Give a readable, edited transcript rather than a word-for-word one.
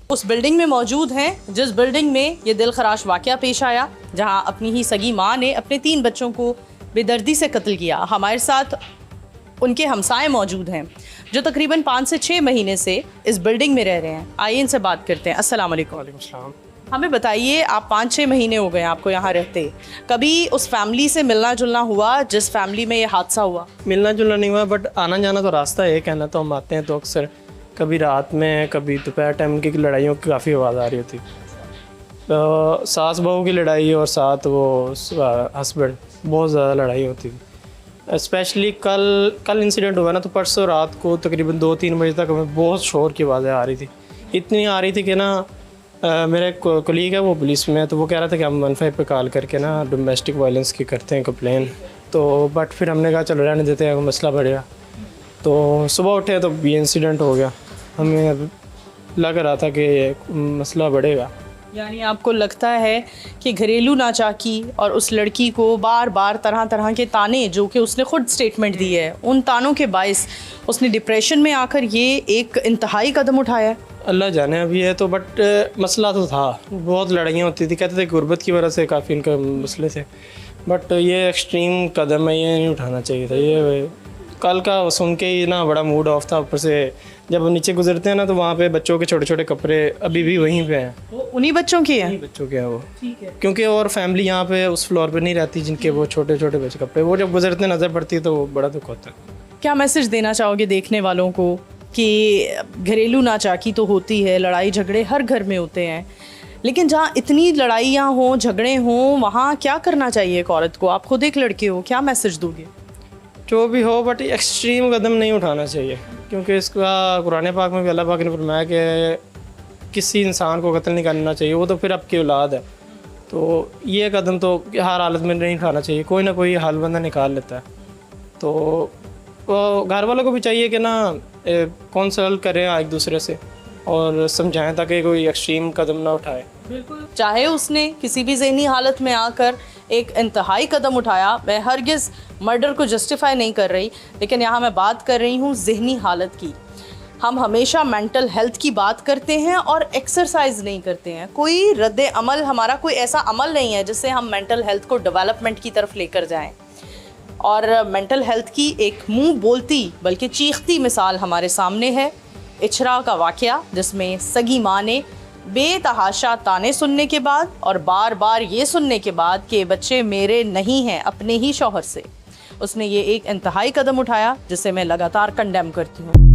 उस बिल्डिंग में मौजूद हैं जिस बिल्डिंग में ये दिलखराश वाक़या पेश आया, जहां अपनी ही सगी माँ ने अपने 3 बच्चों को बेदर्दी से कत्ल किया। हमारे साथ उनके हमसाए मौजूद हैं जो तकरीबन 5 से 6 महीने से इस बिल्डिंग में रह रहे हैं। आइए इनसे बात करते हैं। अस्सलाम वालेकुम। वालेकुम सलाम। हमें बताइए, आप 5-6 महीने हो गए आपको यहाँ रहते, कभी उस फैमिली से मिलना जुलना हुआ जिस फैमिली में ये हादसा हुआ? मिलना जुलना नहीं हुआ, बट आना जाना तो रास्ता है। कहना तो हम आते हैं तो अक्सर कभी रात में कभी दोपहर टाइम की लड़ाइयों की काफ़ी आवाज़ आ रही होती। तो सास बहू की लड़ाई और साथ वो हस्बैंड, बहुत ज़्यादा लड़ाई होती थी। स्पेशली कल इंसिडेंट हुआ ना, तो परसों रात को तकरीबन 2-3 बजे तक हमें बहुत शोर की आवाज़ें आ रही थी। इतनी आ रही थी कि ना मेरा एक कोलीग है वो पुलिस में है, तो वो कह रहा था कि हम 15 पे कॉल करके ना डोमेस्टिक वायलेंस की करते हैं कंप्लेन। तो बट फिर हमने कहा चलो रहने देते हैं, मसला बढ़ेगा। तो सुबह उठे तो ये इंसिडेंट हो गया। हमें लग रहा था कि मसला बढ़ेगा। यानी आपको लगता है कि घरेलू नाचाकी और उस लड़की को बार बार तरह तरह के ताने, जो कि उसने खुद स्टेटमेंट दी है, उन तानों के बायस उसने डिप्रेशन में आकर ये एक इंतहाई कदम उठाया? अल्लाह जाने अभी है तो, बट मसला तो था, बहुत लड़ाइयाँ होती थी। कहते थे गुर्बत की वजह से काफ़ी इनका मसले थे, बट ये एक्सट्रीम कदम है, ये नहीं उठाना चाहिए था। ये कल का सुन के ही ना बड़ा मूड ऑफ था। ऊपर से जब हम नीचे गुजरते हैं ना, तो वहाँ पे बच्चों के छोटे छोटे कपड़े अभी भी वहीं पे हैं। वो उन्हीं बच्चों के हैं? बच्चों के हैं वो। ठीक है। क्योंकि और फैमिली यहाँ पे उस फ्लोर पे नहीं रहती जिनके वो छोटे छोटे बच्चे कपड़े, वो जब गुजरते नज़र पड़ती है तो वो बड़ा दुख होता है। क्या मैसेज देना चाहोगे देखने वालों को कि घरेलू नाचाकी तो होती है, लड़ाई झगड़े हर घर में होते हैं, लेकिन जहाँ इतनी लड़ाइयाँ हों, झगड़े हों, वहाँ क्या करना चाहिए एक औरत को? आप खुद एक लड़के हो, क्या मैसेज दोगे? जो भी हो, बट एक्सट्रीम कदम नहीं उठाना चाहिए, क्योंकि इसका कुरान पाक में भी अल्लाह पाक ने फरमाया कि किसी इंसान को कत्ल नहीं करना चाहिए, वो तो फिर आपकी औलाद है। तो ये कदम तो हर हालत में नहीं उठाना चाहिए, कोई ना कोई हल बंदा निकाल लेता है। तो घर वालों को भी चाहिए कि ना कंसल्ट करें एक दूसरे से और समझाएं, ताकि कोई एक्सट्रीम कदम ना उठाए। बिल्कुल, चाहे उसने किसी भी ज़हनी हालत में आकर एक इंतहाई कदम उठाया, मैं हरगिज़ मर्डर को जस्टिफाई नहीं कर रही, लेकिन यहाँ मैं बात कर रही हूँ ज़हनी हालत की। हम हमेशा मेंटल हेल्थ की बात करते हैं और एक्सरसाइज नहीं करते हैं। कोई रद्द अमल, हमारा कोई ऐसा अमल नहीं है जिससे हम मेंटल हेल्थ को डेवलपमेंट की तरफ लेकर जाएं। और मेंटल हेल्थ की एक मुंह बोलती बल्कि चीखती मिसाल हमारे सामने है, इचरा का वाक़या, जिसमें सगी माँ ने बेतहाशा ताने सुनने के बाद और बार बार ये सुनने के बाद कि बच्चे मेरे नहीं हैं, अपने ही शौहर से, उसने ये एक इंतहाई कदम उठाया जिसे मैं लगातार कंडेम करती हूँ।